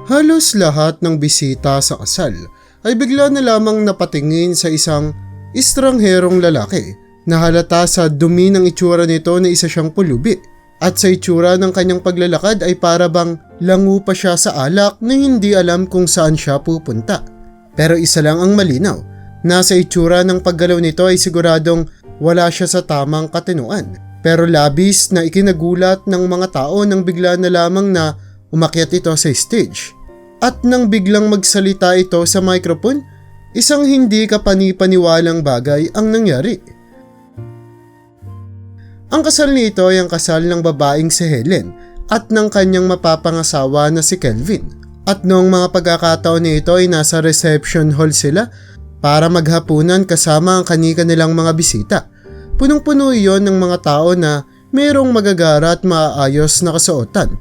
Halos lahat ng bisita sa kasal ay bigla na lamang napatingin sa isang estrangherong lalaki na halata sa dumi ng itsura nito na isa siyang pulubi at sa itsura ng kanyang paglalakad ay para bang lango pa siya sa alak na hindi alam kung saan siya pupunta. Pero isa lang ang malinaw, nasa itsura ng paggalaw nito ay siguradong wala siya sa tamang katinuan. Pero labis na ikinagulat ng mga tao nang bigla na lamang na umakyat ito sa stage. At nang biglang magsalita ito sa microphone, isang hindi kapani-paniwalang bagay ang nangyari. Ang kasal nito ay ang kasal ng babaeng si Helen at ng kanyang mapapangasawa na si Kelvin. At noong mga pagkakataon nito ay nasa reception hall sila para maghapunan kasama ang kani-kanilang mga bisita. Punong-puno iyon ng mga tao na mayroong magagara at maayos na kasuotan.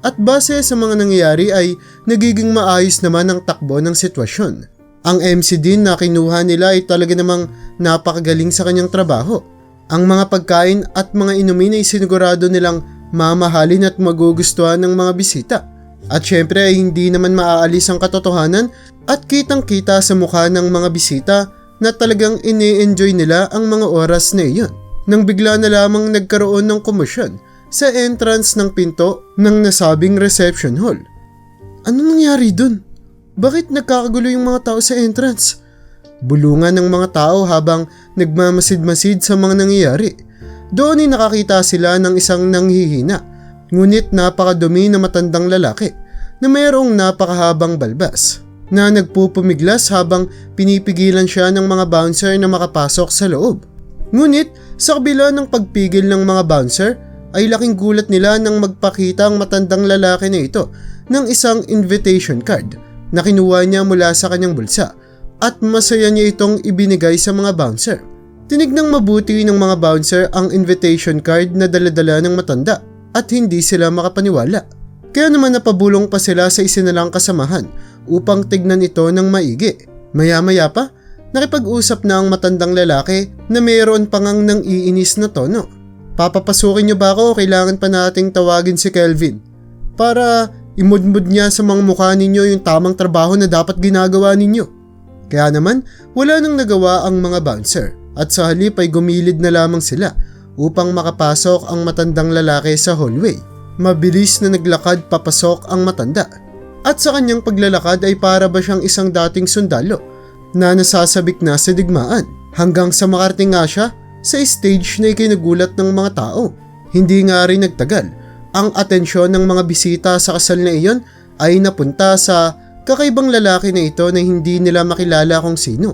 At base sa mga nangyayari ay nagiging maayos naman ang takbo ng sitwasyon. Ang MC din na kinuha nila ay talaga namang napakagaling sa kanyang trabaho. Ang mga pagkain at mga inumin ay sinigurado nilang mamahalin at magugustuhan ng mga bisita. At syempre ay hindi naman maaalis ang katotohanan at kitang-kita sa mukha ng mga bisita na talagang ini-enjoy nila ang mga oras na iyon. Nang bigla na lamang nagkaroon ng komosyon sa entrance ng pinto ng nasabing reception hall. Ano nangyari dun? Bakit nagkakagulo yung mga tao sa entrance? Bulungan ng mga tao habang nagmamasid-masid sa mga nangyayari. Doon ay nakakita sila ng isang nanghihina, ngunit napakadumi na matandang lalaki na mayroong napakahabang balbas na nagpupumiglas habang pinipigilan siya ng mga bouncer na makapasok sa loob. Ngunit sa kabila ng pagpigil ng mga bouncer, ay laking gulat nila nang magpakita ang matandang lalaki na ito ng isang invitation card na kinuha niya mula sa kanyang bulsa at masaya niya itong ibinigay sa mga bouncer. Tinignang mabuti ng mga bouncer ang invitation card na dala-dala ng matanda at hindi sila makapaniwala. Kaya naman napabulong pa sila sa isinalang kasamahan upang tignan ito ng maigi. Maya-maya pa, nakipag-usap na ang matandang lalaki na mayroon pa ngang nang iinis na tono. Papapasukin niyo ba ako o kailangan pa nating tawagin si Kelvin para imudmud niya sa mga mukha ninyo yung tamang trabaho na dapat ginagawa ninyo? Kaya naman, wala nang nagawa ang mga bouncer at sa halip ay gumilid na lamang sila upang makapasok ang matandang lalaki sa hallway. Mabilis na naglakad papasok ang matanda at sa kanyang paglalakad ay para ba siyang isang dating sundalo na nasasabik na sa digmaan hanggang sa makarating nga siya sa stage na ikinagulat ng mga tao. Hindi nga rin nagtagal, ang atensyon ng mga bisita sa kasal na iyon ay napunta sa kakaibang lalaki na ito na hindi nila makilala kung sino.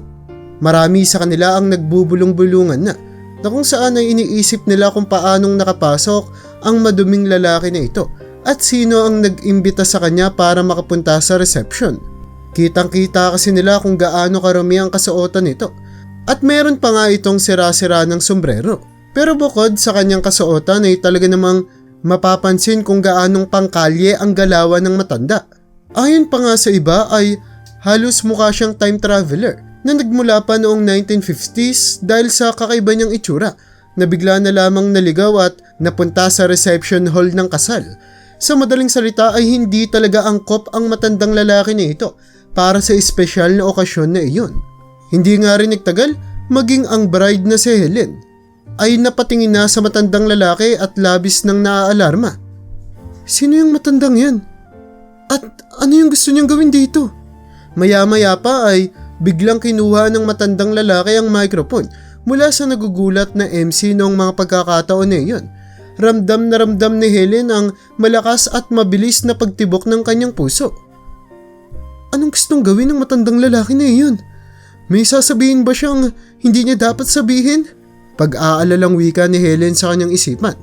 Marami sa kanila ang nagbubulong-bulungan na kung saan ay iniisip nila kung paanong nakapasok ang maduming lalaki na ito at sino ang nag-imbita sa kanya para makapunta sa reception. Kitang-kita kasi nila kung gaano karami ang kasuotan nito. At meron pa nga itong sira-sira ng sombrero. Pero bukod sa kanyang kasuotan ay talaga namang mapapansin kung gaanong pangkalye ang galawan ng matanda. Ayon pa nga sa iba ay halos mukha siyang time traveler na nagmula pa noong 1950s dahil sa kakaiba niyang itsura na bigla na lamang naligaw at napunta sa reception hall ng kasal. Sa madaling salita ay hindi talaga angkop ang matandang lalaki na ito para sa espesyal na okasyon na iyon. Hindi nga rin nagtagal, maging ang bride na si Helen ay napatingin na sa matandang lalaki at labis nang naaalarma. Sino yung matandang yan? At ano yung gusto niyang gawin dito? Maya-maya pa ay biglang kinuha ng matandang lalaki ang microphone mula sa nagugulat na MC noong mga pagkakataon na iyon. Ramdam na ramdam ni Helen ang malakas at mabilis na pagtibok ng kanyang puso. Anong gustong gawin ng matandang lalaki na iyon? May sasabihin ba siyang hindi niya dapat sabihin? Pag-aalalang wika ni Helen sa kanyang isipan.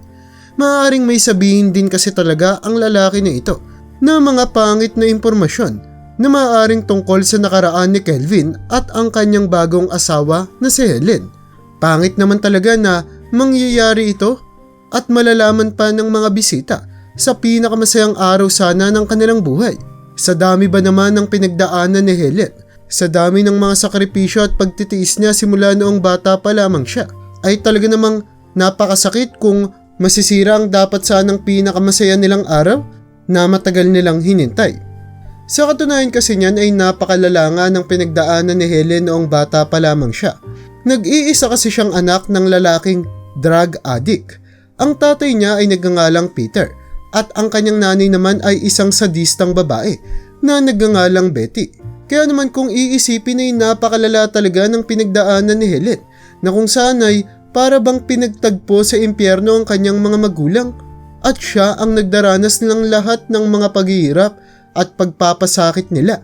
Maaaring may sabihin din kasi talaga ang lalaki na ito na mga pangit na impormasyon na maaaring tungkol sa nakaraan ni Kelvin at ang kanyang bagong asawa na si Helen. Pangit naman talaga na mangyayari ito at malalaman pa ng mga bisita sa pinakamasayang araw sana ng kanilang buhay. Sa dami ba naman ng pinagdaanan ni Helen? Sa dami ng mga sakripisyo at pagtitiis niya simula noong bata pa lamang siya, ay talaga namang napakasakit kung masisira ang dapat sanang pinakamasaya nilang araw na matagal nilang hinintay. Sa katunayan kasi niyan ay napakalala nga ng pinagdaanan ni Helen noong bata pa lamang siya. Nag-iisa kasi siyang anak ng lalaking drug addict. Ang tatay niya ay nagngangalang Peter at ang kanyang nanay naman ay isang sadistang babae na nagngangalang Betty. Kaya naman kung iisipin ay napakalala talaga ng pinagdaanan ni Helen na kung saan ay para bang pinagtagpo sa impyerno ang kanyang mga magulang at siya ang nagdaranas ng lahat ng mga paghihirap at pagpapasakit nila.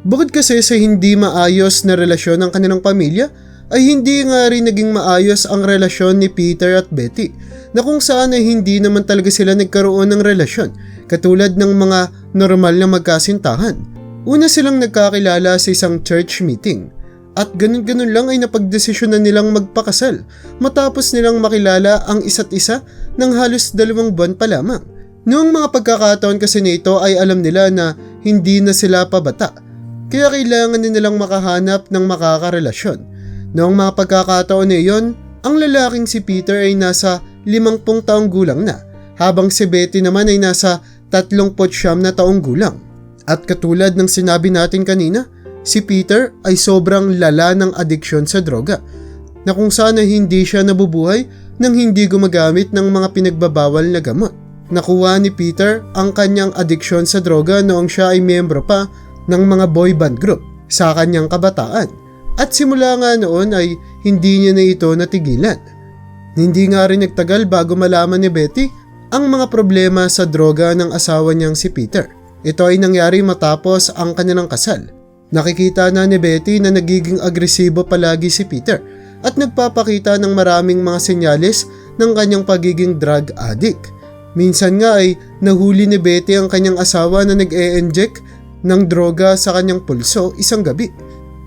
Bukod kasi sa hindi maayos na relasyon ng kanilang pamilya, ay hindi nga rin naging maayos ang relasyon ni Peter at Betty na kung saan ay hindi naman talaga sila nagkaroon ng relasyon katulad ng mga normal na magkasintahan. Una silang nagkakilala sa isang church meeting at ganun-ganun lang ay napagdesisyonan nilang magpakasal matapos nilang makilala ang isa't isa ng halos 2 buwan pa lamang. Noong mga pagkakataon kasi nito ay alam nila na hindi na sila pabata, kaya kailangan nilang makahanap ng makakarelasyon. Noong mga pagkakataon na iyon, ang lalaking si Peter ay nasa 50 taong gulang na, habang si Betty naman ay nasa 39 na taong gulang. At katulad ng sinabi natin kanina, si Peter ay sobrang lala ng adiksyon sa droga, na kung saan ay hindi siya nabubuhay nang hindi gumagamit ng mga pinagbabawal na gamot. Nakuha ni Peter ang kanyang adiksyon sa droga noong siya ay miyembro pa ng mga boy band group sa kanyang kabataan at simula nga noon ay hindi niya na ito natigilan. Hindi nga rin nagtagal bago malaman ni Betty ang mga problema sa droga ng asawa niyang si Peter. Ito ay nangyari matapos ang kanilang kasal. Nakikita na ni Betty na nagiging agresibo palagi si Peter at nagpapakita ng maraming mga senyales ng kanyang pagiging drug addict. Minsan nga ay nahuli ni Betty ang kanyang asawa na nag-e-inject ng droga sa kanyang pulso isang gabi.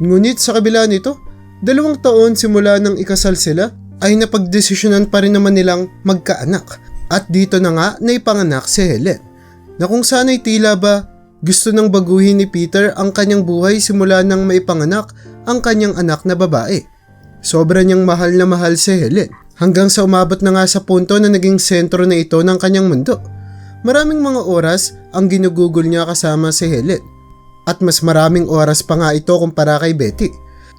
Ngunit sa kabila nito, 2 taon simula nang ikasal sila ay napagdesisyonan pa rin naman nilang magkaanak at dito na nga naipanganak si Helen, na kung saan ay tila ba gusto nang baguhin ni Peter ang kanyang buhay simula nang maipanganak ang kanyang anak na babae. Sobra niyang mahal na mahal si Helen hanggang sa umabot na nga sa punto na naging sentro na ito ng kanyang mundo. Maraming mga oras ang ginugugol niya kasama si Helen at mas maraming oras pa nga ito kumpara kay Betty,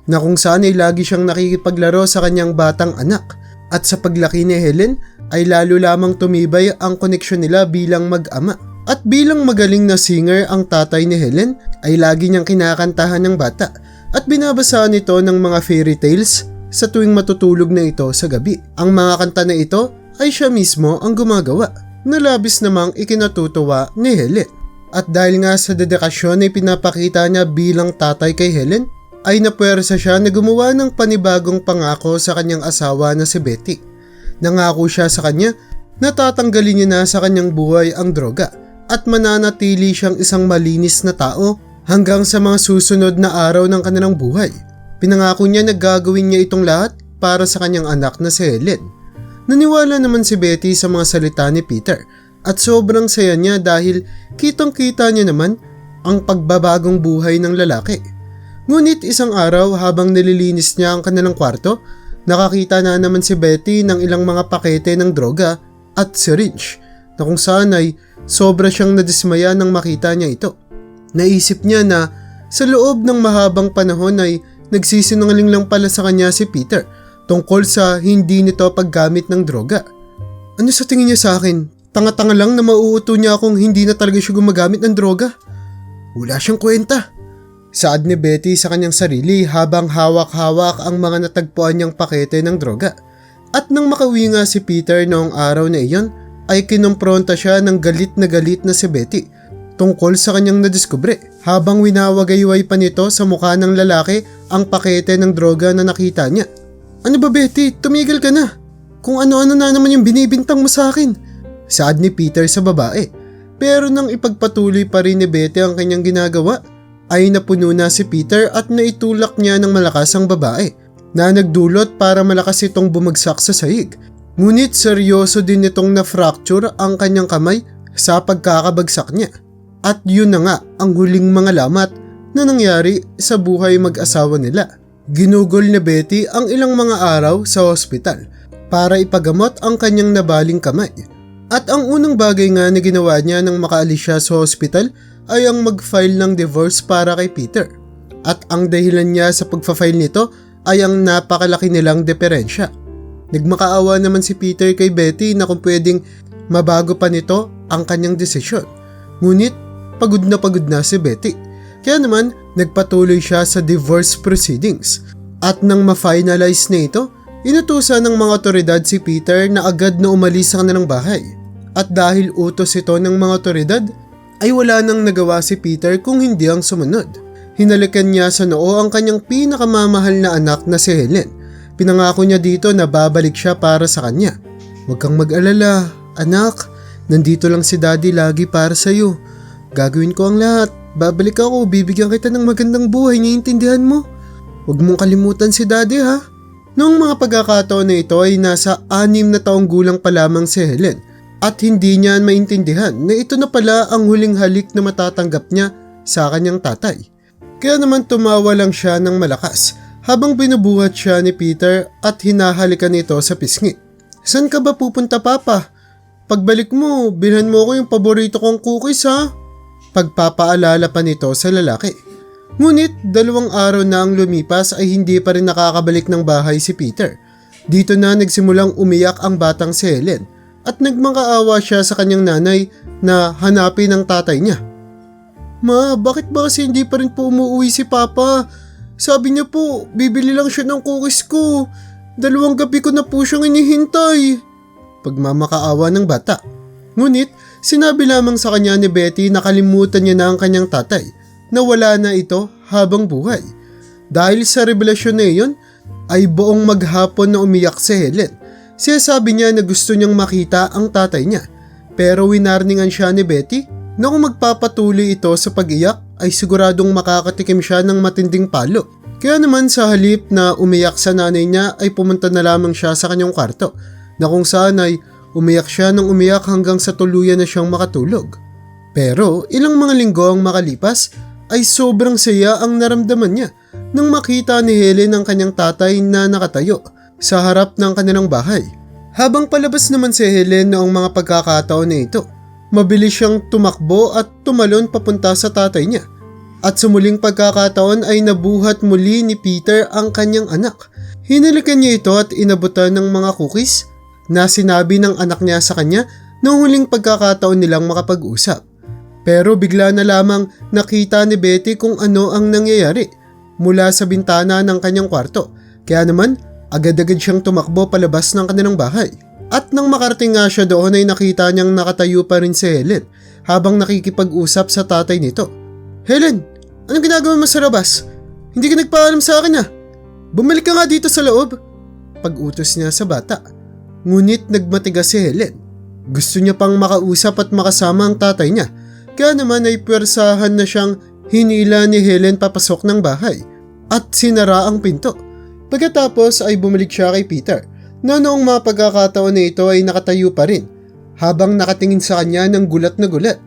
na kung saan ay lagi siyang nakikipaglaro sa kanyang batang anak at sa paglaki ni Helen ay lalo lamang tumibay ang koneksyon nila bilang mag-ama. At bilang magaling na singer ang tatay ni Helen ay lagi niyang kinakantahan ng bata at binabasaan nito ng mga fairy tales sa tuwing matutulog na ito sa gabi. Ang mga kanta na ito ay siya mismo ang gumagawa, na labis namang ikinatutuwa ni Helen. At dahil nga sa dedikasyon ay pinapakita niya bilang tatay kay Helen, ay napuwersa siya na gumawa ng panibagong pangako sa kanyang asawa na si Betty. Nangako siya sa kanya na tatanggalin niya na sa kanyang buhay ang droga at mananatili siyang isang malinis na tao hanggang sa mga susunod na araw ng kanilang buhay. Pinangako niya na gagawin niya itong lahat para sa kanyang anak na si Helen. Naniwala naman si Betty sa mga salita ni Peter at sobrang saya niya dahil kitang-kita niya naman ang pagbabagong buhay ng lalaki. Ngunit isang araw habang nililinis niya ang kanilang kwarto, nakakita na naman si Betty ng ilang mga pakete ng droga at syringe, na kung saan ay sobra siyang nadismaya nang makita niya ito. Naisip niya na sa loob ng mahabang panahon ay nagsisinungaling lang pala sa kanya si Peter tungkol sa hindi nito paggamit ng droga. Ano sa tingin niya sa akin? Tanga-tanga lang na mauuto niya akong hindi na talaga siya gumagamit ng droga? Wala siyang kwenta. Saad ni Betty sa kanyang sarili habang hawak-hawak ang mga natagpuan niyang pakete ng droga. At nang makauwi nga si Peter noong araw na iyon, ay kinompronta siya ng galit na si Betty tungkol sa kanyang nadiskubre habang winawagayway pa nito sa mukha ng lalaki ang pakete ng droga na nakita niya. Ano ba Betty? Tumigil ka na. Kung ano-ano na naman yung binibintang mo sa akin. Saad ni Peter sa babae. Pero nang ipagpatuloy pa rin ni Betty ang kanyang ginagawa, ay napuno na si Peter at naitulak niya ng malakas ang babae na nagdulot para malakas itong bumagsak sa sahig. Ngunit seryoso din nitong na-fracture ang kanyang kamay sa pagkakabagsak niya. At yun na nga ang huling mga lamat na nangyari sa buhay mag-asawa nila. Ginugol ni Betty ang ilang mga araw sa ospital para ipagamot ang kanyang nabaling kamay. At ang unang bagay nga na ginawa niya nang makaalis siya sa ospital ay ang mag-file ng divorce para kay Peter. At ang dahilan niya sa pagpa-file nito ay ang napakalaki nilang diferensya. Nagmakaawa naman si Peter kay Betty na kung pwedeng mabago pa nito ang kanyang desisyon. Ngunit pagod na si Betty. Kaya naman nagpatuloy siya sa divorce proceedings. At nang ma-finalize na ito, inutusan ng mga otoridad si Peter na agad na umalis sa kanilang bahay. At dahil utos ito ng mga otoridad, ay wala nang nagawa si Peter kung hindi ang sumunod. Hinalikan niya sa noo ang kanyang pinakamamahal na anak na si Helen. Pinangako niya dito na babalik siya para sa kanya. "Huwag kang mag-alala, anak. Nandito lang si Daddy lagi para sa iyo. Gagawin ko ang lahat. Babalik ako, bibigyan kita ng magandang buhay, naiintindihan mo? Huwag mong kalimutan si Daddy, ha?" Noong mga pagkakataon na ito ay nasa 6 na taong gulang pa lamang si Helen at hindi niya maintindihan na ito na pala ang huling halik na matatanggap niya sa kanyang tatay. Kaya naman tumawa lang siya ng malakas habang binubuhat siya ni Peter at hinahalikan ito sa pisngi. "Saan ka ba pupunta, Papa? Pagbalik mo, bilhan mo ko yung paborito kong cookies, ha?" Pagpapaalala pa nito sa lalaki. Ngunit 2 araw na ang lumipas ay hindi pa rin nakakabalik ng bahay si Peter. Dito na nagsimulang umiyak ang batang si Helen at nagmakaawa siya sa kanyang nanay na hanapin ang tatay niya. "Ma, bakit ba kasi hindi pa rin po umuwi si Papa? Sabi niya po, bibili lang siya ng cookies ko. 2 gabi ko na po siyang inihintay." Pagmamakaawa ng bata. Ngunit sinabi lamang sa kanya ni Betty na kalimutan niya na ang kanyang tatay, na wala na ito habang buhay. Dahil sa revelasyon na iyon, ay buong maghapon na umiyak si Helen. Sabi niya na gusto niyang makita ang tatay niya. Pero winarningan siya ni Betty na kung magpapatuloy ito sa pag-iyak ay siguradong makakatikim siya ng matinding palo. Kaya naman sa halip na umiyak sa nanay niya ay pumunta na lamang siya sa kanyang kwarto, na kung saan ay umiyak siya ng umiyak hanggang sa tuluyan na siyang makatulog. Pero ilang mga linggo ang makalipas ay sobrang saya ang naramdaman niya nang makita ni Helen ang kanyang tatay na nakatayo sa harap ng kanilang bahay. Habang palabas naman si Helen noong mga pagkakataon na ito, mabilis siyang tumakbo at tumalon papunta sa tatay niya. At sa muling pagkakataon ay nabuhat muli ni Peter ang kanyang anak. Hinalikan niya ito at inabutan ng mga cookies na sinabi ng anak niya sa kanya noong huling pagkakataon nilang makapag-usap. Pero bigla na lamang nakita ni Betty kung ano ang nangyayari mula sa bintana ng kanyang kwarto. Kaya naman agad-agad siyang tumakbo palabas ng kanilang bahay. At nang makarating nga siya doon ay nakita niyang nakatayo pa rin si Helen habang nakikipag-usap sa tatay nito. "Helen, anong ginagawa mo sa labas? Hindi ka nagpaalam sa akin, ha? Bumalik ka nga dito sa loob." Pag-utos niya sa bata. Ngunit nagmatigas si Helen. Gusto niya pang makausap at makasama ang tatay niya. Kaya naman ay puwersahan na siyang hinila ni Helen papasok ng bahay at sinara ang pinto. Pagkatapos ay bumalik siya kay Peter na noong mga pagkakataon na ito ay nakatayo pa rin habang nakatingin sa kanya ng gulat na gulat.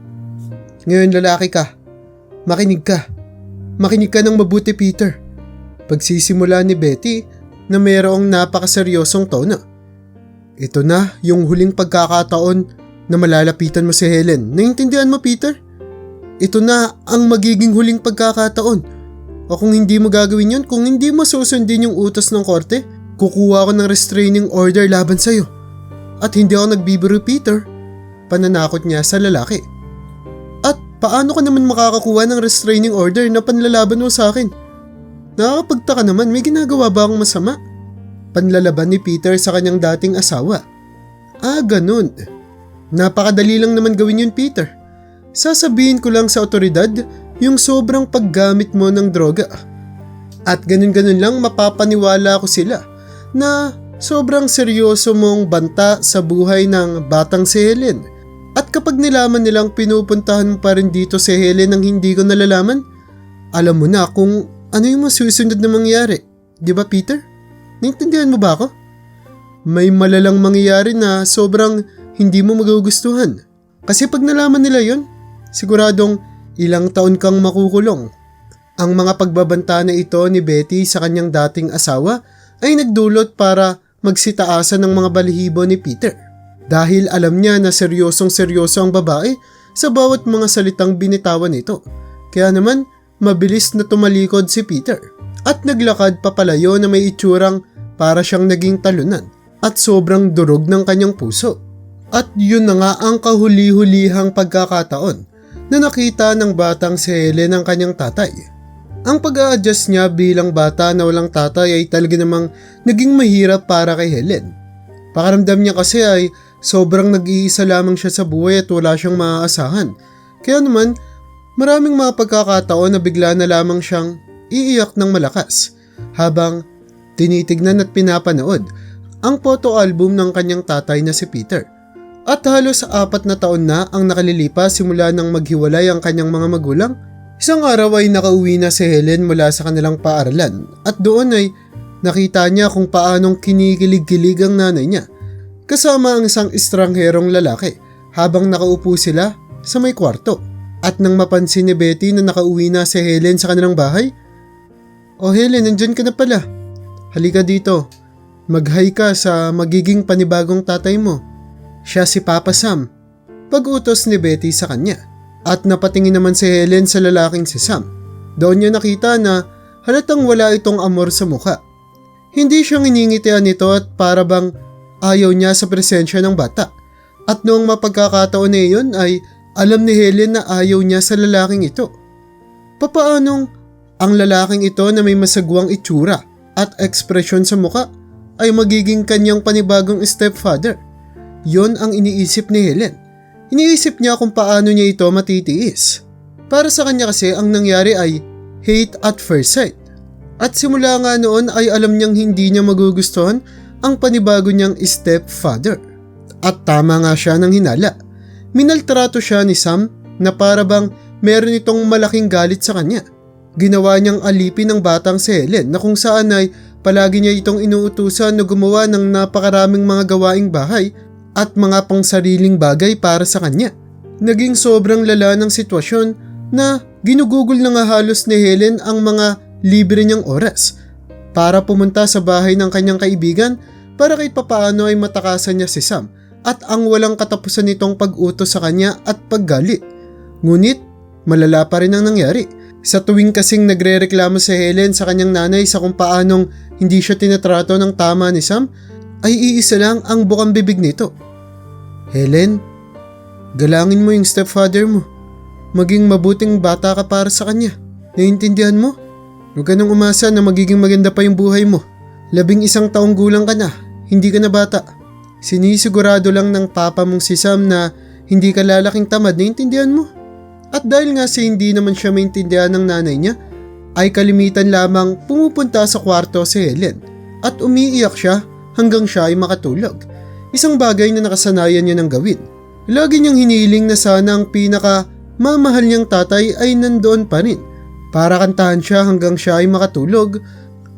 "Ngayon lalaki ka. Makinig ka. Makinig ka ng mabuti, Peter." Pagsisimula ni Betty na mayroong napakaseryosong tono. "Ito na yung huling pagkakataon na malalapitan mo si Helen. Naintindihan mo, Peter? Ito na ang magiging huling pagkakataon. O kung hindi mo gagawin yun, kung hindi mo susundin yung utos ng korte, kukuha ko ng restraining order laban sa'yo. At hindi ako nagbibiro, Peter." Pananakot niya sa lalaki. "At paano ka naman makakakuha ng restraining order na panlalaban mo sa akin? Nakakapagtaka naman, may ginagawa ba akong masama?" Panlalaban ni Peter sa kanyang dating asawa. "Ah, ganun. Napakadali lang naman gawin yun, Peter. Sasabihin ko lang sa otoridad yung sobrang paggamit mo ng droga. At ganun-ganun lang mapapaniwala ko sila na sobrang seryoso mong banta sa buhay ng batang si Helen. At kapag nilaman nilang pinupuntahan mo pa rin dito si Helen nang hindi ko nalalaman, alam mo na kung ano yung masusunod na mangyari. Di ba, Peter? Naintindihan mo ba ako? May malalang mangyayari na sobrang hindi mo magugustuhan. Kasi pag nalaman nila yon, siguradong ilang taon kang makukulong." Ang mga pagbabanta na ito ni Betty sa kanyang dating asawa ay nagdulot para magsitaasan ng mga balahibo ni Peter. Dahil alam niya na seryosong-seryoso ang babae sa bawat mga salitang binitawan nito. Kaya naman, mabilis na tumalikod si Peter at naglakad papalayo na may itsurang para siyang naging talunan at sobrang durog ng kanyang puso. At yun na nga ang kahuli-hulihang pagkakataon na nakita ng batang si Helen ang kanyang tatay. Ang pag-a-adjust niya bilang bata na walang tatay ay talaga namang naging mahirap para kay Helen. Pakiramdam niya kasi ay sobrang nag-iisa lamang siya sa buhay at wala siyang maaasahan. Kaya naman, maraming mga pagkakataon na bigla na lamang siyang iiyak ng malakas habang tinitignan at pinapanood ang photo album ng kanyang tatay na si Peter. At halos 4 na taon na ang nakalilipas simula nang maghiwalay ang kanyang mga magulang. Isang araw ay nakauwi na si Helen mula sa kanilang paaralan at doon ay nakita niya kung paanong kinikilig-kilig ang nanay niya kasama ang isang estrangherong lalaki habang nakaupo sila sa may kwarto. At nang mapansin ni Betty na nakauwi na si Helen sa kanilang bahay, "Oh Helen, nandyan ka na pala. Halika dito. Mag-hi ka sa magiging panibagong tatay mo. Siya si Papa Sam." Pag-utos ni Betty sa kanya. At napatingin naman si Helen sa lalaking si Sam. Doon niya nakita na halatang wala itong amor sa mukha. Hindi siyang iningitian nito at para bang ayaw niya sa presensya ng bata. At noong mapagkakataon na iyon ay alam ni Helen na ayaw niya sa lalaking ito. Papaanong ang lalaking ito na may masagwang itsura at ekspresyon sa mukha ay magiging kanyang panibagong stepfather? Yon ang iniisip ni Helen. Iniisip niya kung paano niya ito matitiis. Para sa kanya kasi ang nangyari ay hate at first sight. At simula nga noon ay alam niyang hindi niya magugustuhan ang panibago niyang stepfather. At tama nga siya ng hinala. Minaltrato siya ni Sam na para bang meron itong malaking galit sa kanya. Ginawa niyang alipin ng batang si Helen na kung saan ay palagi niya itong inuutusan na gumawa ng napakaraming mga gawaing bahay at mga pangsariling bagay para sa kanya. Naging sobrang lala ng sitwasyon na ginugugol na nga halos ni Helen ang mga libre niyang oras para pumunta sa bahay ng kanyang kaibigan para kahit papaano ay matakasan niya si Sam at ang walang katapusan nitong pag-utos sa kanya at paggalit. Ngunit malala pa rin ang nangyari. Sa tuwing kasing nagrereklamo si Helen sa kanyang nanay sa kung paanong hindi siya tinatrato ng tama ni Sam, ay iisa lang ang bukang bibig nito. "Helen, galangin mo yung stepfather mo. Maging mabuting bata ka para sa kanya. Naiintindihan mo? Huwag ka nang umasa na magiging maganda pa yung buhay mo. 11 taong gulang ka na, hindi ka na bata. Sinisigurado lang ng papa mong si Sam na hindi ka lalaking tamad, naiintindihan mo?" At dahil nga si hindi naman siya maintindihan ng nanay niya, ay kalimitan lamang pumupunta sa kwarto si Helen at umiiyak siya hanggang siya ay makatulog. Isang bagay na nakasanayan niya ng gawin. Lagi niyang hiniling na sana ang pinaka-mamahal niyang tatay ay nandoon pa rin para kantahan siya hanggang siya ay makatulog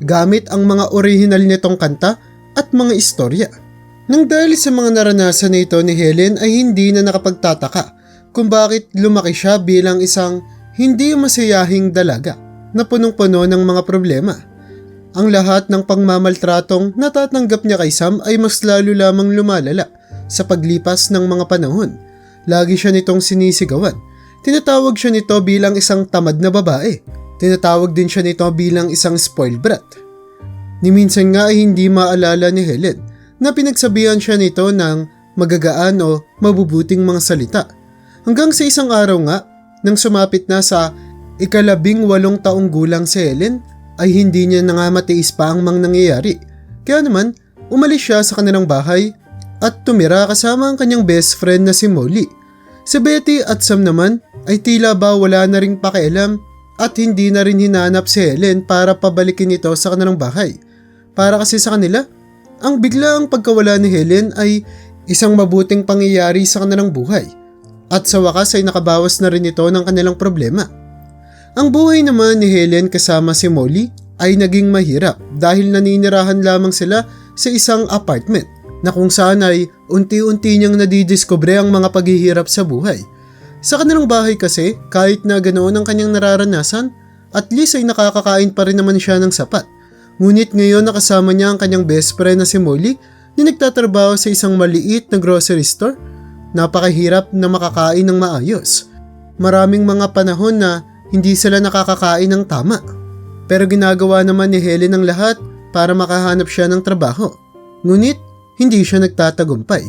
gamit ang mga orihinal nitong kanta at mga istorya. Nang dahil sa mga naranasan na ito ni Helen ay hindi na nakapagtataka kung bakit lumaki siya bilang isang hindi masayahing dalaga na punong-puno ng mga problema. Ang lahat ng pangmamaltratong natatanggap niya kay Sam ay mas lalo lamang lumalala sa paglipas ng mga panahon. Lagi siya nitong sinisigawan. Tinatawag siya nito bilang isang tamad na babae. Tinatawag din siya nito bilang isang spoiled brat. Ni minsan nga ay hindi maalala ni Helen na pinagsabihan siya nito ng magagaan o mabubuting mga salita. Hanggang sa isang araw nga, nang sumapit na sa 18 taong gulang si Helen, ay hindi niya na nga matiis pa ang mga nangyayari. Kaya naman, umalis siya sa kanilang bahay at tumira kasama ang kanyang best friend na si Molly. Si Betty at Sam naman ay tila ba wala na ring pakialam at hindi na rin hinanap si Helen para pabalikin ito sa kanilang bahay. Para kasi sa kanila, ang biglaang pagkawala ni Helen ay isang mabuting pangyayari sa kanilang buhay. At sa wakas ay nakabawas na rin ito ng kanilang problema. Ang buhay naman ni Helen kasama si Molly ay naging mahirap dahil naninirahan lamang sila sa isang apartment na kung saan ay unti-unti niyang nadidiskubre ang mga paghihirap sa buhay. Sa kanilang bahay kasi, kahit na ganoon ang kanyang nararanasan, at least ay nakakakain pa rin naman siya ng sapat. Ngunit ngayon nakasama niya ang kanyang best friend na si Molly na nagtatrabaho sa isang maliit na grocery store, napakahirap na makakain ng maayos. Maraming mga panahon na hindi sila nakakakain ng tama. Pero ginagawa naman ni Helen ang lahat para makahanap siya ng trabaho. Ngunit hindi siya nagtatagumpay.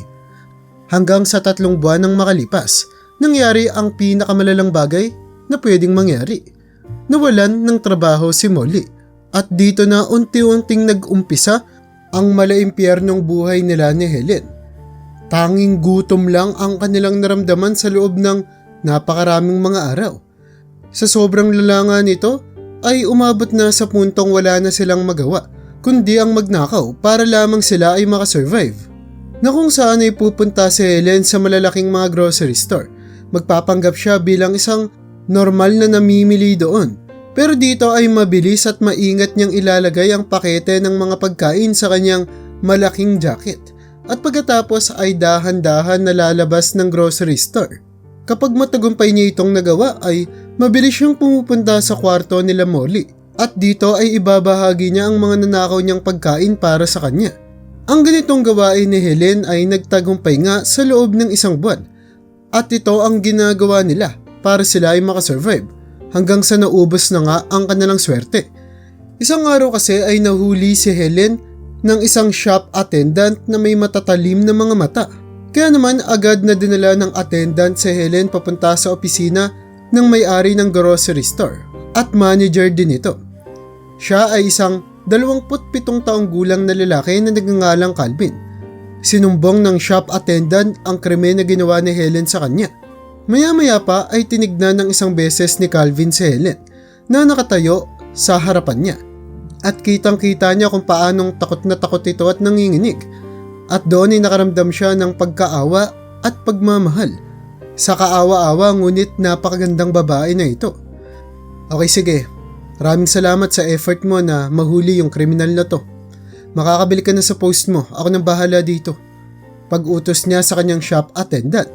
Hanggang sa 3 buwan nang makalipas, nangyari ang pinakamalalang bagay na pwedeng mangyari. Nawalan ng trabaho si Molly at dito na unti-unting nag-umpisa ang malaimpyernong buhay nila ni Helen. Tanging gutom lang ang kanilang naramdaman sa loob ng napakaraming mga araw. Sa sobrang lalanga nito ay umabot na sa puntong wala na silang magawa kundi ang magnakaw para lamang sila ay makasurvive. Na kung saan ay pupunta si Helen sa malalaking mga grocery store. Magpapanggap siya bilang isang normal na namimili doon. Pero dito ay mabilis at maingat niyang ilalagay ang pakete ng mga pagkain sa kanyang malaking jacket. At pagkatapos ay dahan-dahan na lalabas ng grocery store. Kapag matagumpay niya itong nagawa ay mabilis siyang pumupunta sa kwarto nila Molly. At dito ay ibabahagi niya ang mga nanakaw niyang pagkain para sa kanya. Ang ganitong gawain ni Helen ay nagtagumpay nga sa loob ng 1 buwan. At ito ang ginagawa nila para sila ay makasurvive hanggang sa naubos na nga ang kanilang swerte. Isang araw kasi ay nahuli si Helen ng isang shop attendant na may matatalim na mga mata. Kaya naman agad na dinala ng attendant si Helen papunta sa opisina ng may-ari ng grocery store at manager din ito. Siya ay isang 27 taong gulang na lalaki na nagngangalang Calvin. Sinumbong ng shop attendant ang krimen na ginawa ni Helen sa kanya. Maya-maya pa ay tinignan ng isang beses ni Calvin si Helen na nakatayo sa harapan niya. At kitang-kita niya kung paanong takot na takot ito at nanginginig. At doon ay nakaramdam siya ng pagkaawa at pagmamahal. Sa kaawa-awa ngunit napakagandang babae na ito. Okay, sige. Maraming salamat sa effort mo na mahuli yung kriminal na to. Makakabili ka na sa post mo. Ako nang bahala dito. Pag-utos niya sa kanyang shop attendant.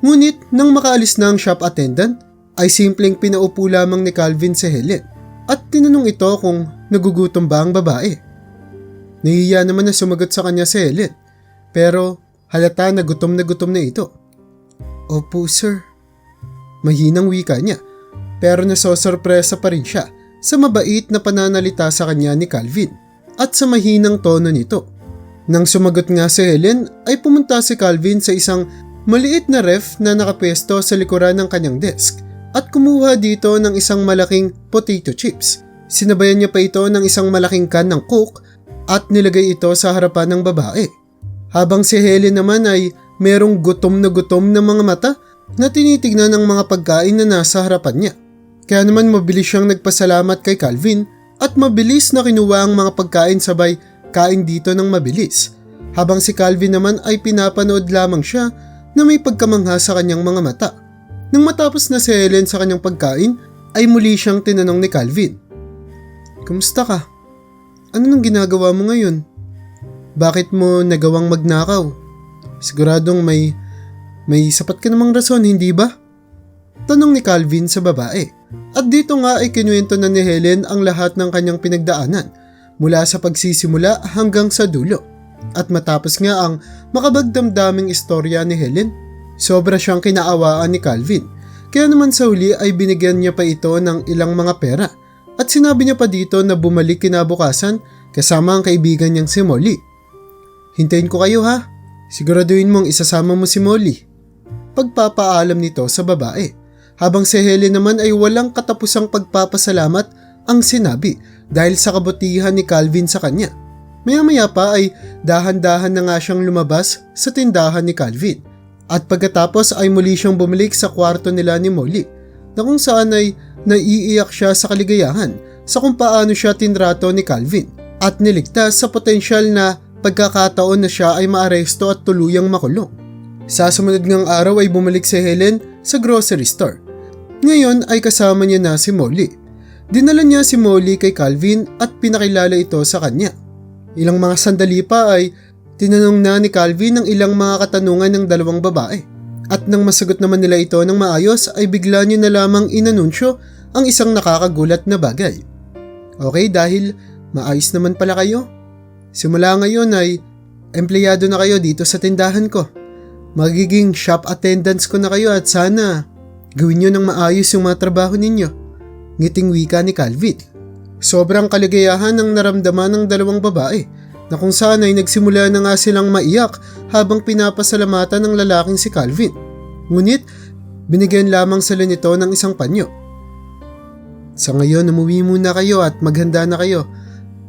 Ngunit nang makaalis na ang shop attendant, ay simpleng pinaupo lamang ni Calvin si Helen at tinanong ito kung nagugutom ba ang babae. Nahihiya naman na sumagot sa kanya si Helen, pero halata na gutom na ito. Opo sir. Mahinang wika niya, pero nasosorpresa pa rin siya sa mabait na pananalita sa kanya ni Calvin at sa mahinang tono nito. Nang sumagot nga si Helen ay pumunta si Calvin sa isang maliit na ref na nakapwesto sa likuran ng kanyang desk at kumuha dito ng isang malaking potato chips. Sinabayan niya pa ito ng isang malaking can ng Coke at nilagay ito sa harapan ng babae. Habang si Helen naman ay merong gutom na mga mata na tinitignan ng mga pagkain na nasa harapan niya. Kaya naman mabilis siyang nagpasalamat kay Calvin at mabilis na kinuha ang mga pagkain sabay kain dito ng mabilis. Habang si Calvin naman ay pinapanood lamang siya na may pagkamangha sa kanyang mga mata. Nang matapos na si Helen sa kanyang pagkain ay muli siyang tinanong ni Calvin. Kumusta ka? Ano nang ginagawa mo ngayon? Bakit mo nagawang magnakaw? Siguradong may sapat ka namang rason, hindi ba? Tanong ni Calvin sa babae. At dito nga ay kinuwento na ni Helen ang lahat ng kanyang pinagdaanan mula sa pagsisimula hanggang sa dulo. At matapos nga ang makabagdamdaming istorya ni Helen, sobra siyang kinaawaan ni Calvin. Kaya naman sa huli ay binigyan niya pa ito ng ilang mga pera. At sinabi niya pa dito na bumalik kinabukasan kasama ang kaibigan niyang si Molly. Hintayin ko kayo ha. Siguraduhin mong isasama mo si Molly. Pagpapaalam nito sa babae. Habang si Helen naman ay walang katapusang pagpapasalamat ang sinabi dahil sa kabutihan ni Calvin sa kanya. Maya-maya pa ay dahan-dahan na nga siyang lumabas sa tindahan ni Calvin. At pagkatapos ay muli siyang bumalik sa kwarto nila ni Molly na kung saan ay naiiyak siya sa kaligayahan sa kung paano siya tinrato ni Calvin at niligtas sa potensyal na pagkakataon na siya ay maaresto at tuluyang makulong. Sa sumunod ngang araw ay bumalik si Helen sa grocery store. Ngayon ay kasama niya na si Molly. Dinala niya si Molly kay Calvin at pinakilala ito sa kanya. Ilang mga sandali pa ay tinanong na ni Calvin ang ilang mga katanungan ng dalawang babae. At nang masagot naman nila ito ng maayos ay bigla niya na lamang inanunsyo ang isang nakakagulat na bagay. Okay, dahil maayos naman pala kayo. Simula ngayon ay empleyado na kayo dito sa tindahan ko. Magiging shop attendants ko na kayo at sana gawin nyo ng maayos yung mga trabaho ninyo. Ngiting wika ni Calvin. Sobrang kaligayahan ang naramdaman ng dalawang babae na kung saan ay nagsimula na nga silang maiyak habang pinapasalamatan ng lalaking si Calvin. Ngunit binigyan lamang sila nito ng isang panyo. Sa ngayon umuwi muna kayo at maghanda na kayo.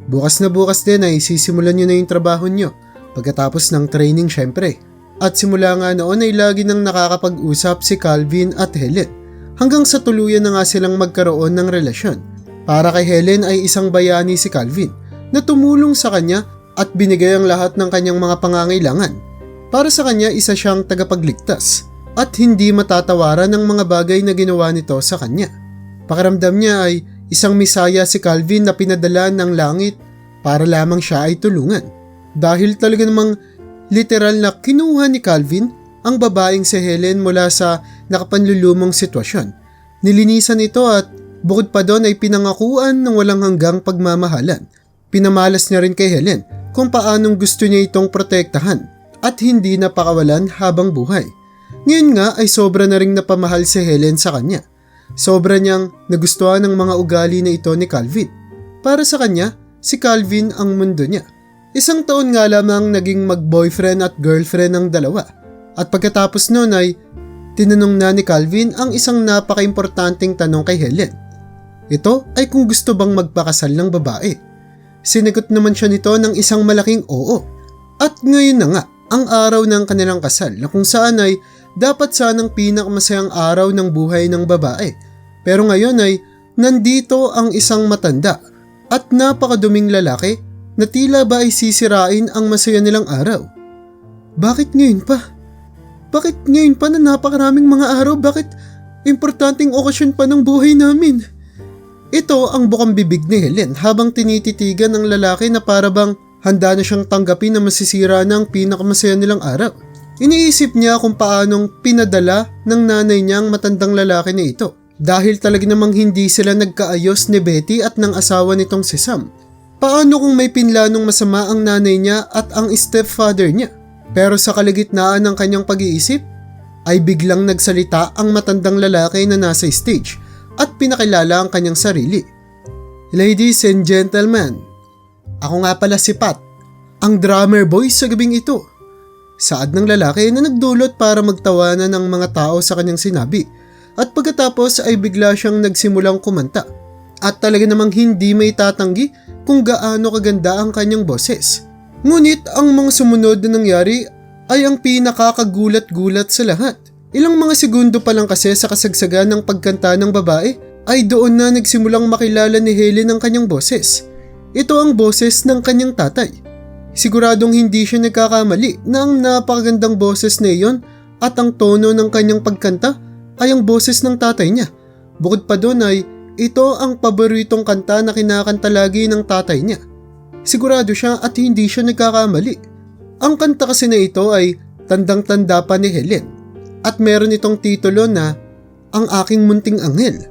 Bukas na bukas din ay sisimulan nyo na yung trabaho nyo pagkatapos ng training syempre. At simula nga noon ay lagi nang nakakapag-usap si Calvin at Helen hanggang sa tuluyan na nga silang magkaroon ng relasyon. Para kay Helen ay isang bayani si Calvin na tumulong sa kanya at binigay ang lahat ng kanyang mga pangangailangan. Para sa kanya isa siyang tagapagligtas at hindi matatawaran ng mga bagay na ginawa nito sa kanya. Pakiramdam niya ay isang misaya si Calvin na pinadala ng langit para lamang siya ay tulungan. Dahil talaga namang literal na kinuha ni Calvin ang babaeng si Helen mula sa nakapanlulumong sitwasyon. Nilinisan ito at bukod pa doon ay pinangakuan ng walang hanggang pagmamahalan. Pinamalas niya rin kay Helen kung paanong gusto niya itong protektahan at hindi napakawalan habang buhay. Ngayon nga ay sobra na ring napamahal si Helen sa kanya. Sobra niyang nagustuhan ng mga ugali na ito ni Calvin. Para sa kanya, si Calvin ang mundo niya. Isang taon nga lamang naging mag-boyfriend at girlfriend ang dalawa. At pagkatapos noon ay tinanong na ni Calvin ang isang napaka-importanting tanong kay Helen. Ito ay kung gusto bang magpakasal ng babae. Sinagot naman siya nito ng isang malaking oo. At ngayon na nga ang araw ng kanilang kasal na kung saan ay dapat sanang pinakamasayang araw ng buhay ng babae. Pero ngayon ay nandito ang isang matanda at napakaduming lalaki na tila ba ay sisirain ang masaya nilang araw. Bakit ngayon pa? Bakit ngayon pa na napakaraming mga araw? Bakit importanteng okasyon pa ng buhay namin? Ito ang bukang bibig ni Helen habang tinititigan ng lalaki na para bang handa na siyang tanggapin na masisira na ang pinakamasaya nilang araw. Iniisip niya kung paanong pinadala ng nanay niya ang matandang lalaki na ito. Dahil talaga namang hindi sila nagkaayos ni Betty at ng asawa nitong si Sam. Paano kung may pinlanong masama ang nanay niya at ang stepfather niya? Pero sa kalagitnaan ng kanyang pag-iisip, ay biglang nagsalita ang matandang lalaki na nasa stage at pinakilala ang kanyang sarili. Ladies and gentlemen, ako nga pala si Pat, ang drummer boy sa gabing ito. Saad ng lalaki na nagdulot para magtawanan ng mga tao sa kanyang sinabi at pagkatapos ay bigla siyang nagsimulang kumanta. At talaga namang hindi may tatanggi kung gaano kaganda ang kanyang boses. Ngunit ang mga sumunod na nangyari ay ang pinakakagulat-gulat sa lahat. Ilang mga segundo pa lang kasi sa kasagsagan ng pagkanta ng babae ay doon na nagsimulang makilala ni Helen ang kanyang boses. Ito ang boses ng kanyang tatay. Siguradong hindi siya nagkakamali na ang napakagandang boses na iyon at ang tono ng kanyang pagkanta ay ang boses ng tatay niya. Bukod pa doon ay ito ang paboritong kanta na kinakanta lagi ng tatay niya. Sigurado siya at hindi siya nagkakamali. Ang kanta kasi na ito ay tandang-tanda pa ni Helen at meron itong titulo na Ang Aking Munting Anghel.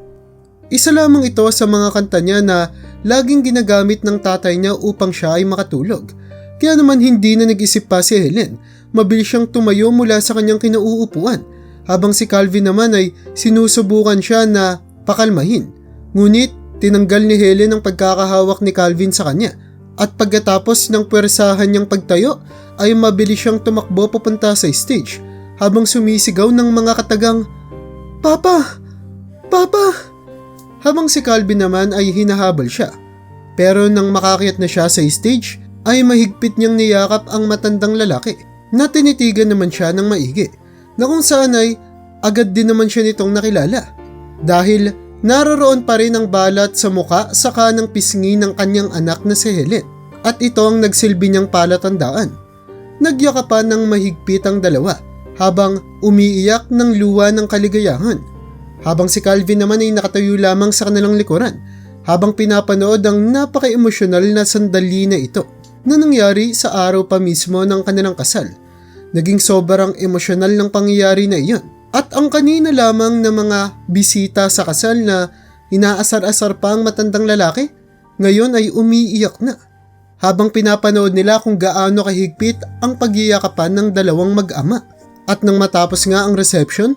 Isa lamang ito sa mga kanta niya na laging ginagamit ng tatay niya upang siya ay makatulog. Kaya naman hindi na nag-isip pa si Helen. Mabilis siyang tumayo mula sa kanyang kinauupuan habang si Calvin naman ay sinusubukan siya na pakalmahin. Ngunit tinanggal ni Helen ang pagkakahawak ni Calvin sa kanya at pagkatapos ng puwersahan niyang pagtayo ay mabilis siyang tumakbo papunta sa stage habang sumisigaw ng mga katagang, "Papa! Papa!" Habang si Calvin naman ay hinahabol siya. Pero nang makakyat na siya sa stage ay mahigpit niyang niyakap ang matandang lalaki na tinitigan naman siya ng maigi na kung saan ay agad din naman siya nitong nakilala dahil naroroon pa rin ang balat sa muka sa kanang pisngi ng kanyang anak na si Helen at ito ang nagsilbi niyang palatandaan. Nagyakapan ng mahigpit ang dalawa habang umiiyak ng luha ng kaligayahan. Habang si Calvin naman ay nakatayo lamang sa kanilang likuran habang pinapanood ang napaka-emosyonal na sandali na ito na nangyari sa araw pa mismo ng kanilang kasal. Naging sobrang emosyonal ng pangyayari na iyon. At ang kanina lamang na mga bisita sa kasal na inaasar-asar pa ang matandang lalaki, ngayon ay umiiyak na. Habang pinapanood nila kung gaano kahigpit ang pagyayakapan ng dalawang mag-ama. At nang matapos nga ang reception,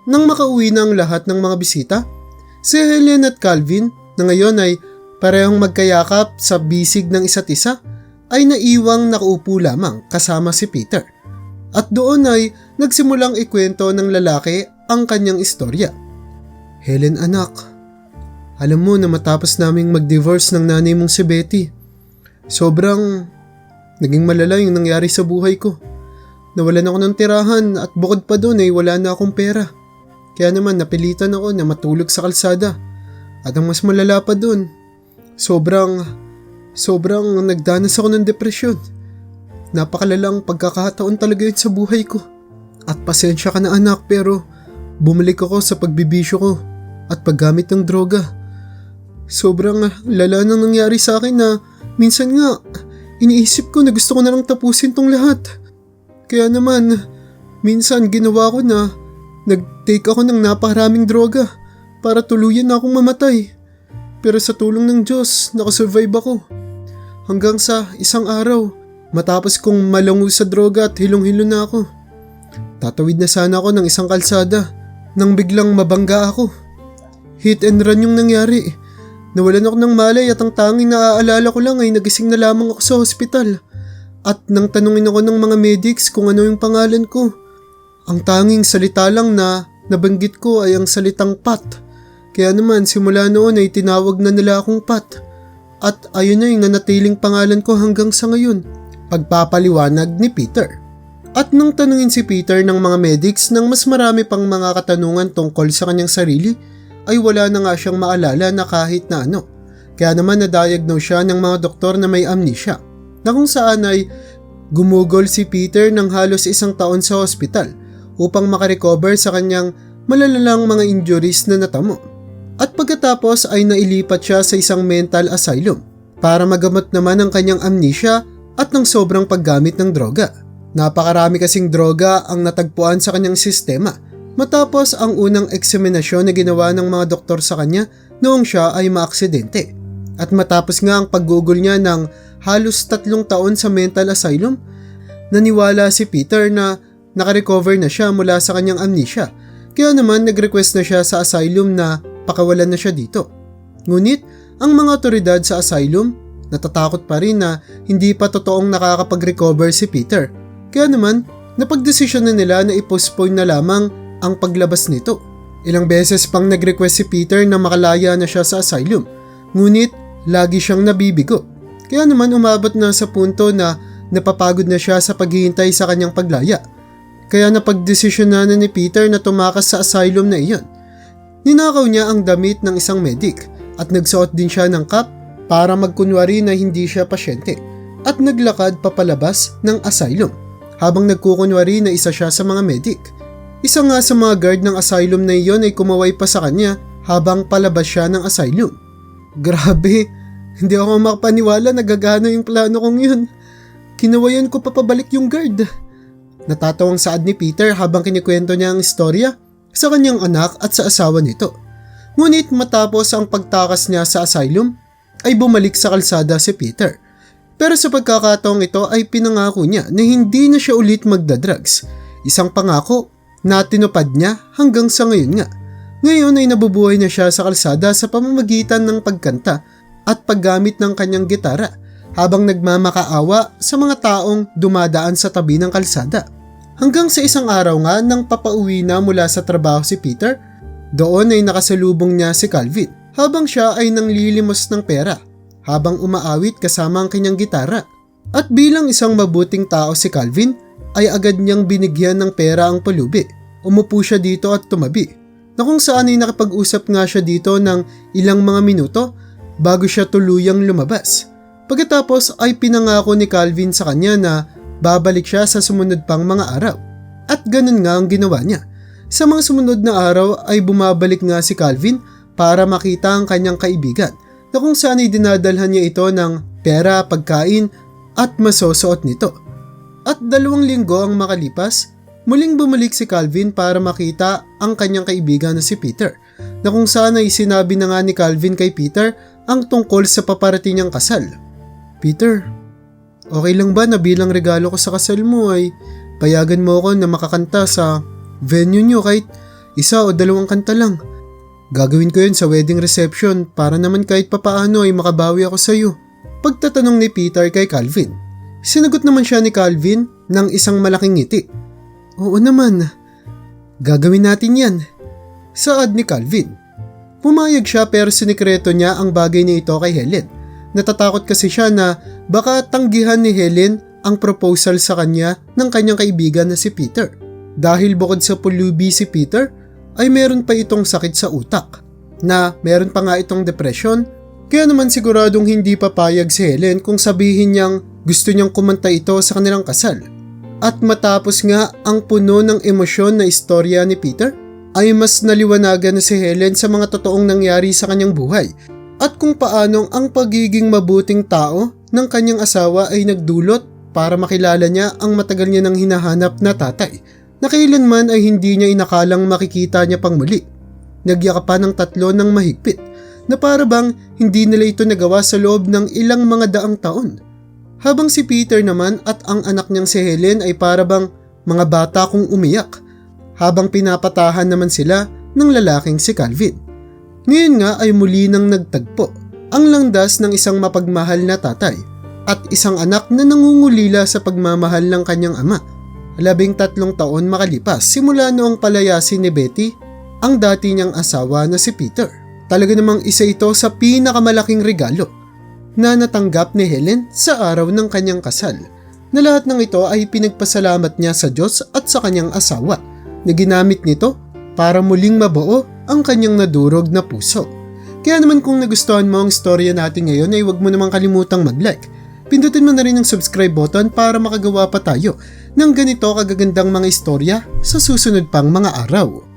nang makauwi na ang lahat ng mga bisita, si Helen at Calvin na ngayon ay parehong magkayakap sa bisig ng isa't isa ay naiwang nakaupo lamang kasama si Peter. At doon ay nagsimulang ikwento ng lalaki ang kanyang istorya. Helen anak, alam mo na matapos naming mag-divorce ng nanay mong si Betty, sobrang naging malala yung nangyari sa buhay ko. Nawalan ako ng tirahan at bukod pa doon ay wala na akong pera. Kaya naman napilitan ako na matulog sa kalsada. At ang mas malala pa doon, sobrang nagdanas ako ng depresyon. Napakalalang pagkakataon talaga yun sa buhay ko. At pasensya ka na anak pero bumalik ako sa pagbibisyo ko at paggamit ng droga. Sobrang lala nang nangyari sa akin na minsan nga iniisip ko na gusto ko na lang tapusin tong lahat. Kaya naman, minsan ginawa ko na nag-take ako ng napakaraming droga para tuluyan na akong mamatay. Pero sa tulong ng Diyos, nakasurvive ako. Hanggang sa isang araw, matapos kong malungo sa droga at hilong-hilo na ako. Tatawid na sana ako ng isang kalsada nang biglang mabangga ako. Hit and run yung nangyari. Nawalan ako ng malay at ang tanging naaalala ko lang ay nagising na lamang ako sa hospital. At nang tanungin ako ng mga medics kung ano yung pangalan ko, ang tanging salita lang na nabanggit ko ay ang salitang Pat. Kaya naman simula noon ay tinawag na nila akong Pat. At ayun na yung nanatiling pangalan ko hanggang sa ngayon. Pagpapaliwanag ni Peter. At nang tanungin si Peter ng mga medics ng mas marami pang mga katanungan tungkol sa kanyang sarili, ay wala na nga siyang maalala na kahit na ano. Kaya naman na-diagnose siya ng mga doktor na may amnesia. Na kung saan ay gumugol si Peter ng halos isang taon sa hospital upang makarecover sa kanyang malalalang mga injuries na natamo. At pagkatapos ay nailipat siya sa isang mental asylum para magamot naman ang kanyang amnesia at ng sobrang paggamit ng droga. Napakarami kasing droga ang natagpuan sa kanyang sistema matapos ang unang eksaminasyon na ginawa ng mga doktor sa kanya noong siya ay maaksidente. At matapos nga ang paggugol niya ng halos 3 taon sa mental asylum, naniwala si Peter na nakarecover na siya mula sa kanyang amnesia. Kaya naman nag-request na siya sa asylum na pakawalan na siya dito. Ngunit ang mga otoridad sa asylum natatakot pa rin na hindi pa totoong nakakapag-recover si Peter. Kaya naman napagdesisyon na nila na i-postpone na lamang ang paglabas nito. Ilang beses pang nag-request si Peter na makalaya na siya sa asylum. Ngunit lagi siyang nabibigo. Kaya naman umabot na sa punto na napapagod na siya sa paghihintay sa kanyang paglaya. Kaya napagdesisyon na ni Peter na tumakas sa asylum na iyon. Ninakaw niya ang damit ng isang medic at nagsuot din siya ng cap para magkunwari na hindi siya pasyente at naglakad papalabas ng asylum habang nagkukunwari na isa siya sa mga medic. Isa nga sa mga guard ng asylum na iyon ay kumaway pa sa kanya habang palabas siya ng asylum. Grabe! Hindi ako makapaniwala na gagana yung plano kong yun. Kinawayan ko papabalik yung guard. Natatawang saad ni Peter habang kinikwento niya ang istorya sa kanyang anak at sa asawa nito. Ngunit matapos ang pagtakas niya sa asylum, ay bumalik sa kalsada si Peter. Pero sa pagkakataong ito ay pinangako niya na hindi na siya ulit magdadrugs. Isang pangako na tinupad niya hanggang sa ngayon nga. Ngayon ay nabubuhay na siya sa kalsada sa pamamagitan ng pagkanta at paggamit ng kanyang gitara habang nagmamakaawa sa mga taong dumadaan sa tabi ng kalsada. Hanggang sa isang araw nga nang papauwi na mula sa trabaho si Peter, doon ay nakasalubong niya si Calvin habang siya ay nanglilimos ng pera habang umaawit kasama ang kanyang gitara. At bilang isang mabuting tao si Calvin ay agad niyang binigyan ng pera ang pulubi. Umupo siya dito at tumabi na kung saan ay nakapag-usap nga siya dito ng ilang mga minuto bago siya tuluyang lumabas. Pagkatapos ay pinangako ni Calvin sa kanya na babalik siya sa sumunod pang mga araw. At ganun nga ang ginawa niya. Sa mga sumunod na araw ay bumabalik nga si Calvin para makita ang kanyang kaibigan na kung saan ay dinadalhan niya ito ng pera, pagkain at masusuot nito. At 2 linggo ang makalipas, muling bumalik si Calvin para makita ang kanyang kaibigan na si Peter na kung saan ay sinabi na nga ni Calvin kay Peter ang tungkol sa paparating niyang kasal. Peter, okay lang ba na bilang regalo ko sa kasal mo ay payagan mo ako na makakanta sa venue nyo kahit isa o dalawang kanta lang. Gagawin ko yun sa wedding reception para naman kahit papaano ay makabawi ako sa'yo. Pagtatanong ni Peter kay Calvin. Sinagot naman siya ni Calvin ng isang malaking ngiti. Oo naman, gagawin natin yan. Saad ni Calvin. Pumayag siya pero sinikreto niya ang bagay na ito kay Helen. Natatakot kasi siya na baka tanggihan ni Helen ang proposal sa kanya ng kanyang kaibigan na si Peter. Dahil bukod sa pulubi si Peter, ay meron pa itong sakit sa utak. Na meron pa nga itong depression, kaya naman siguradong hindi papayag si Helen kung sabihin niyang gusto niyang kumanta ito sa kanilang kasal. At matapos nga ang puno ng emosyon na istorya ni Peter, ay mas naliwanagan na si Helen sa mga totoong nangyari sa kanyang buhay at kung paanong ang pagiging mabuting tao ng kanyang asawa ay nagdulot para makilala niya ang matagal niya nang hinahanap na tatay na kailanman ay hindi niya inakalang makikita niya pang muli. Nagyakapan ng tatlo ng mahigpit na para bang hindi nila ito nagawa sa loob ng ilang mga daang taon. Habang si Peter naman at ang anak niyang si Helen ay para bang mga bata kung umiyak. Habang pinapatahan naman sila ng lalaking si Calvin. Ngayon nga ay muli nang nagtagpo ang landas ng isang mapagmahal na tatay at isang anak na nangungulila sa pagmamahal ng kanyang ama. 13 taon makalipas simula noong palayasin ni Betty ang dati niyang asawa na si Peter. Talaga namang isa ito sa pinakamalaking regalo na natanggap ni Helen sa araw ng kanyang kasal, na lahat ng ito ay pinagpasalamat niya sa Diyos at sa kanyang asawa na ginamit nito para muling mabuo ang kanyang nadurog na puso. Kaya naman kung nagustuhan mo ang storya natin ngayon ay huwag mo namang kalimutang mag-like. Pindutin mo na rin ang subscribe button para makagawa pa tayo ng ganito kagagandang mga istorya sa susunod pang mga araw.